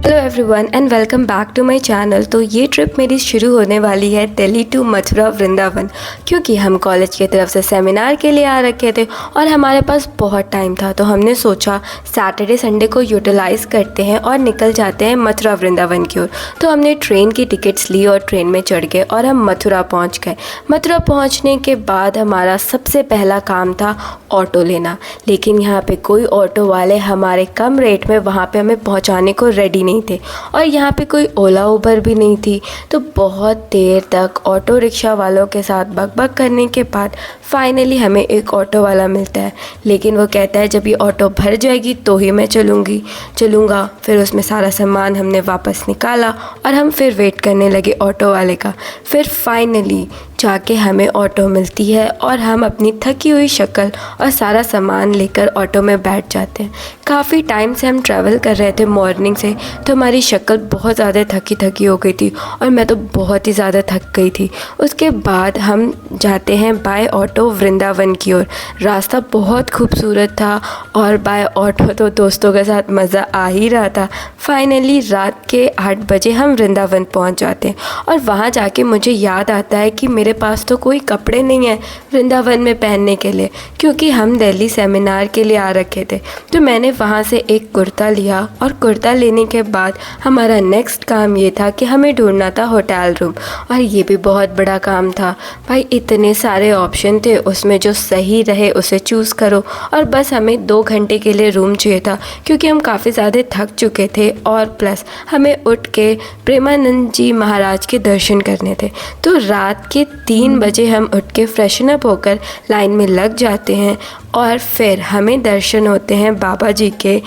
Hello everyone and welcome back to my channel. तो ये trip मेरी शुरू होने वाली है दिल्ली टू मथुरा वृंदावन, क्योंकि हम कॉलेज की तरफ से सेमिनार के लिए आ रखे थे और हमारे पास बहुत टाइम था। तो हमने सोचा सैटरडे संडे को यूटिलाइज़ करते हैं और निकल जाते हैं मथुरा वृंदावन की ओर। तो हमने ट्रेन की टिकट्स ली और ट्रेन में चढ़ गए और हम मथुरा पहुँच गए। मथुरा पहुँचने के बाद हमारा सबसे पहला काम था ऑटो लेना, लेकिन यहाँ पे कोई ऑटो वाले हमारे कम रेट में वहाँ पे हमें पहुँचाने को रेडी नहीं थे और यहाँ पे कोई ओला उबर भी नहीं थी। तो बहुत देर तक ऑटो रिक्शा वालों के साथ बकबक करने के बाद फाइनली हमें एक ऑटो वाला मिलता है, लेकिन वो कहता है जब ये ऑटो भर जाएगी तो ही मैं चलूँगा। फिर उसमें सारा सामान हमने वापस निकाला और हम फिर वेट करने लगे ऑटो वाले का। फिर फाइनली जाके हमें ऑटो मिलती है और हम अपनी थकी हुई शक्ल और सारा सामान लेकर ऑटो में बैठ जाते हैं। काफ़ी टाइम से हम ट्रैवल कर रहे थे मॉर्निंग से, तो हमारी शक्ल बहुत ज़्यादा थकी हो गई थी और मैं तो बहुत ही ज़्यादा थक गई थी। उसके बाद हम जाते हैं बाय ऑटो वृंदावन की ओर। रास्ता बहुत खूबसूरत था और बाय ऑटो तो दोस्तों के साथ मज़ा आ ही रहा था। फाइनली रात के 8 बजे हम वृंदावन पहुंच जाते हैं और वहां जाके मुझे याद आता है कि मेरे पास तो कोई कपड़े नहीं है वृंदावन में पहनने के लिए, क्योंकि हम दिल्ली सेमिनार के लिए आ रखे थे। तो मैंने वहाँ से एक कुर्ता लिया और कुर्ता लेने के बाद हमारा नेक्स्ट काम ये था कि हमें ढूंढना था होटल रूम, और ये भी बहुत बड़ा काम था भाई। इतने सारे ऑप्शन थे, उसमें जो सही रहे उसे चूज़ करो। और बस हमें 2 घंटे के लिए रूम चाहिए था, क्योंकि हम काफ़ी ज़्यादा थक चुके थे और प्लस हमें उठ के प्रेमानंद जी महाराज के दर्शन करने थे। तो रात के 3 बजे हम उठ के फ्रेशन अप होकर लाइन में लग जाते हैं और फिर हमें दर्शन होते हैं बाबा जी के।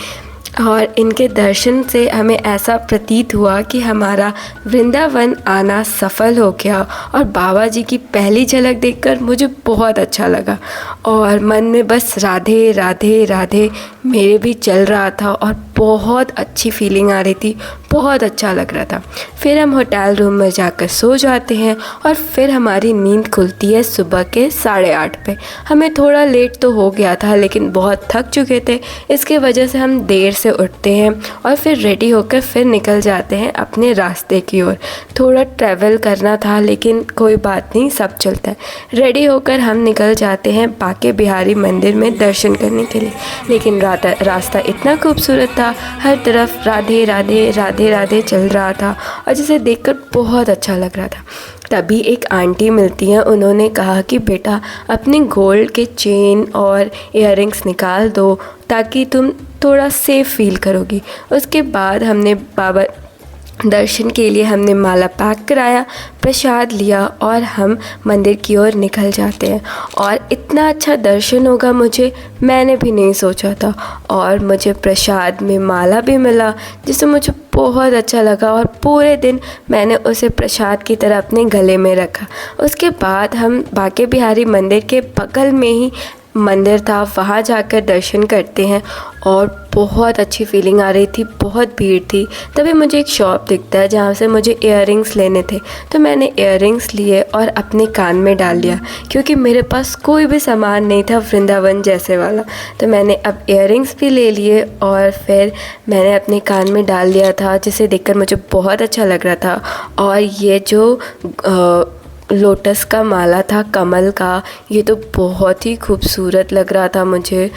और इनके दर्शन से हमें ऐसा प्रतीत हुआ कि हमारा वृंदावन आना सफल हो गया। और बाबा जी की पहली झलक देखकर मुझे बहुत अच्छा लगा और मन में बस राधे राधे राधे मेरे भी चल रहा था और बहुत अच्छी फीलिंग आ रही थी, बहुत अच्छा लग रहा था। फिर हम होटल रूम में जाकर सो जाते हैं और फिर हमारी नींद खुलती है सुबह के 8:30 पे। हमें थोड़ा लेट तो हो गया था, लेकिन बहुत थक चुके थे, इसके वजह से हम देर से उठते हैं और फिर रेडी होकर फिर निकल जाते हैं अपने रास्ते की ओर। थोड़ा ट्रैवल करना था, लेकिन कोई बात नहीं, सब चलता है। रेडी होकर हम निकल जाते हैं बांके बिहारी मंदिर में दर्शन करने के लिए। लेकिन रास्ता इतना खूबसूरत था, हर तरफ राधे राधे राधे राधे चल रहा था और जिसे देखकर बहुत अच्छा लग रहा था। तभी एक आंटी मिलती हैं, उन्होंने कहा कि बेटा अपने गोल्ड के चेन और इयररिंग्स निकाल दो ताकि तुम थोड़ा सेफ़ फील करोगी। उसके बाद हमने बाबा दर्शन के लिए हमने माला पैक कराया, प्रसाद लिया और हम मंदिर की ओर निकल जाते हैं। और इतना अच्छा दर्शन होगा मैंने भी नहीं सोचा था। और मुझे प्रसाद में माला भी मिला, जिससे मुझे बहुत अच्छा लगा और पूरे दिन मैंने उसे प्रसाद की तरह अपने गले में रखा। उसके बाद हम बांके बिहारी मंदिर के बगल में ही मंदिर था, वहाँ जाकर दर्शन करते हैं और बहुत अच्छी फीलिंग आ रही थी, बहुत भीड़ थी। तभी मुझे एक शॉप दिखता है जहाँ से मुझे इयररिंग्स लेने थे। तो मैंने इयररिंग्स लिए और अपने कान में डाल लिया, क्योंकि मेरे पास कोई भी सामान नहीं था वृंदावन जैसे वाला। तो मैंने अब इयररिंग्स भी ले लिए और फिर मैंने अपने कान में डाल लिया था, जिसे देखकर मुझे बहुत अच्छा लग रहा था। और ये जो लोटस का माला था, कमल का, ये तो बहुत ही खूबसूरत लग रहा था। मुझे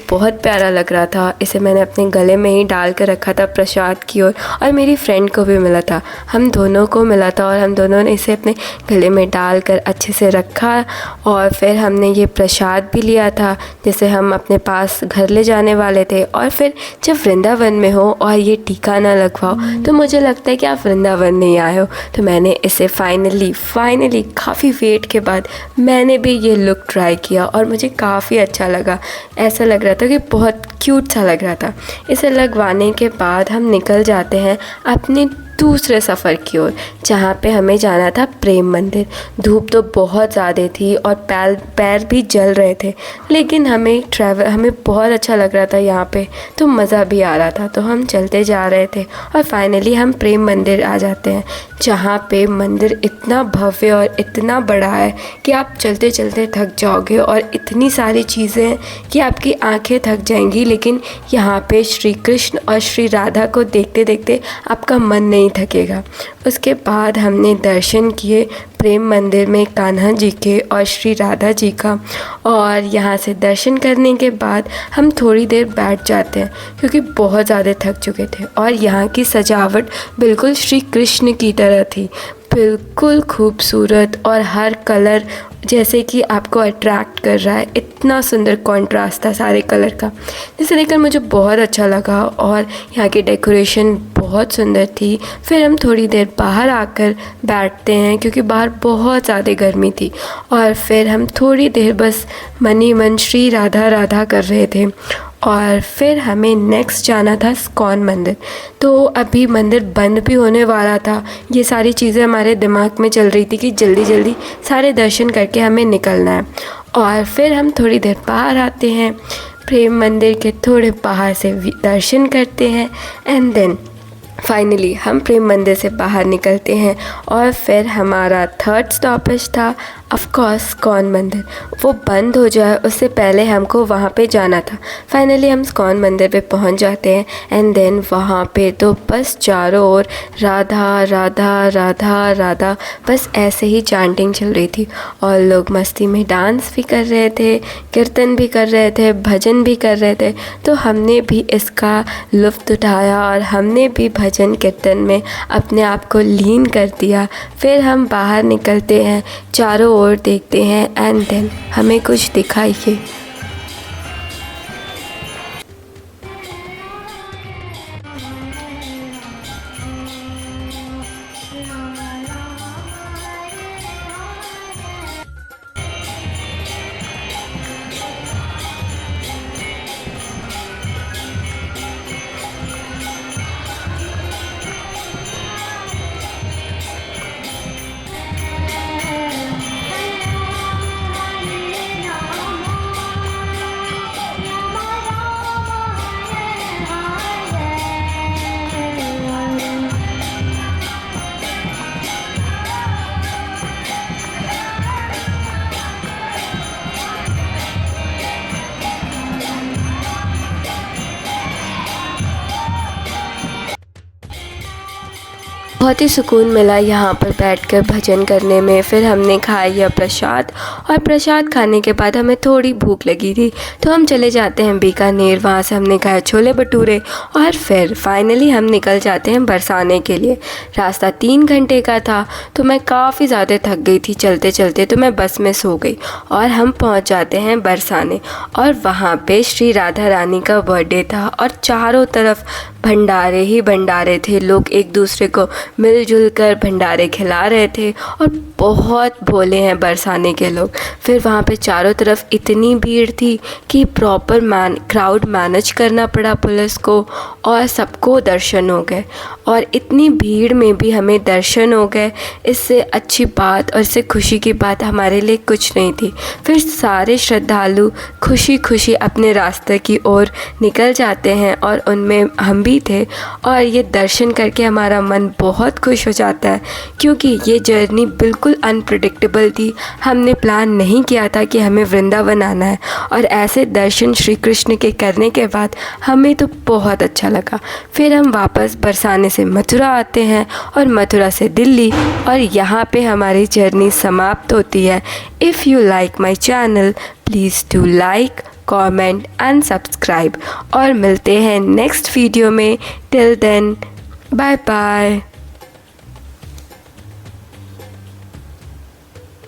बहुत प्यारा लग रहा था। इसे मैंने अपने गले में ही डाल कर रखा था प्रसाद की ओर, और मेरी फ्रेंड को भी मिला था, हम दोनों को मिला था और हम दोनों ने इसे अपने गले में डाल कर अच्छे से रखा। और फिर हमने ये प्रसाद भी लिया था, जिसे हम अपने पास घर ले जाने वाले थे। और फिर जब वृंदावन में हो और ये टीका ना लगवाओ तो मुझे लगता है कि आप वृंदावन नहीं आए हो। तो मैंने इसे फाइनली काफ़ी वेट के बाद मैंने भी ये लुक ट्राई किया और मुझे काफ़ी अच्छा लगा। ऐसा लग रहा था कि बहुत क्यूट सा लग रहा था। इसे लगवाने के बाद हम निकल जाते हैं अपने दूसरे सफ़र की ओर, जहाँ पे हमें जाना था प्रेम मंदिर। धूप तो बहुत ज़्यादा थी और पैर भी जल रहे थे, लेकिन हमें बहुत अच्छा लग रहा था यहाँ पे, तो मज़ा भी आ रहा था। तो हम चलते जा रहे थे और फाइनली हम प्रेम मंदिर आ जाते हैं, जहाँ पे मंदिर इतना भव्य और इतना बड़ा है कि आप चलते चलते थक जाओगे और इतनी सारी चीज़ें हैं कि आपकी आंखें थक जाएंगी, लेकिन यहाँ पे श्री कृष्ण और श्री राधा को देखते देखते आपका मन नहीं थकेगा। उसके बाद हमने दर्शन किए प्रेम मंदिर में कान्हा जी के और श्री राधा जी का। और यहाँ से दर्शन करने के बाद हम थोड़ी देर बैठ जाते हैं क्योंकि बहुत ज़्यादा थक चुके थे। और यहाँ की सजावट बिल्कुल श्री कृष्ण की तरह थी, बिल्कुल खूबसूरत, और हर कलर जैसे कि आपको अट्रैक्ट कर रहा है। इतना सुंदर कॉन्ट्रास्ट था सारे कलर का, जिसे देखकर मुझे बहुत अच्छा लगा। और यहाँ की डेकोरेशन बहुत सुंदर थी। फिर हम थोड़ी देर बाहर आकर बैठते हैं क्योंकि बाहर बहुत ज़्यादा गर्मी थी। और फिर हम थोड़ी देर बस मन ही मन श्री राधा राधा कर रहे थे। और फिर हमें नेक्स्ट जाना था इस्कॉन मंदिर। तो अभी मंदिर बंद भी होने वाला था। ये सारी चीज़ें हमारे दिमाग में चल रही थी कि जल्दी जल्दी सारे दर्शन करके हमें निकलना है। और फिर हम थोड़ी देर बाहर आते हैं, प्रेम मंदिर के थोड़े बाहर से दर्शन करते हैं, एंड देन फाइनली हम प्रेम मंदिर से बाहर निकलते हैं। और फिर हमारा थर्ड स्टॉपेज था ऑफकोर्स इस्कॉन मंदिर। वो बंद हो जाए उससे पहले हमको वहाँ पे जाना था। फाइनली हम इस्कॉन मंदिर पे पहुँच जाते हैं, एंड देन वहाँ पे तो बस चारों ओर राधा राधा राधा राधा, बस ऐसे ही चैंटिंग चल रही थी। और लोग मस्ती में डांस भी कर रहे थे, कीर्तन भी कर रहे थे, भजन भी कर रहे थे। तो हमने भी इसका लुत्फ़ उठाया और हमने भी भजन कीर्तन में अपने आप को लीन कर दिया। फिर हम बाहर निकलते हैं, चारों ओर देखते हैं, एंड देन हमें कुछ दिखाइए। बहुत ही सुकून मिला यहाँ पर बैठकर भजन करने में। फिर हमने खाया प्रसाद, और प्रसाद खाने के बाद हमें थोड़ी भूख लगी थी तो हम चले जाते हैं बीकानेर। वहाँ से हमने खाया छोले भटूरे, और फिर फाइनली हम निकल जाते हैं बरसाने के लिए। रास्ता 3 घंटे का था तो मैं काफ़ी ज़्यादा थक गई थी चलते चलते, तो मैं बस में सो गई। और हम पहुँच जाते हैं बरसाने, और वहाँ पे श्री राधा रानी का बर्थडे था और चारों तरफ भंडारे ही भंडारे थे। लोग एक दूसरे को मिलजुल कर भंडारे खिला रहे थे, और बहुत भोले हैं बरसाने के लोग। फिर वहाँ पे चारों तरफ इतनी भीड़ थी कि प्रॉपर क्राउड मैनेज करना पड़ा पुलिस को, और सबको दर्शन हो गए। और इतनी भीड़ में भी हमें दर्शन हो गए, इससे अच्छी बात और इससे खुशी की बात हमारे लिए कुछ नहीं थी। फिर सारे श्रद्धालु खुशी खुशी अपने रास्ते की ओर निकल जाते हैं, और उनमें हम भी थे। और ये दर्शन करके हमारा मन बहुत खुश हो जाता है, क्योंकि ये जर्नी बिल्कुल अनप्रेडिक्टेबल थी। हमने प्लान नहीं किया था कि हमें वृंदावन आना है, और ऐसे दर्शन श्री कृष्ण के करने के बाद हमें तो बहुत अच्छा लगा। फिर हम वापस बरसाने से मथुरा आते हैं, और मथुरा से दिल्ली, और यहाँ पे हमारी जर्नी समाप्त होती है। If you like my channel, please do like, comment and subscribe. और मिलते हैं नेक्स्ट वीडियो में। Till then, bye bye.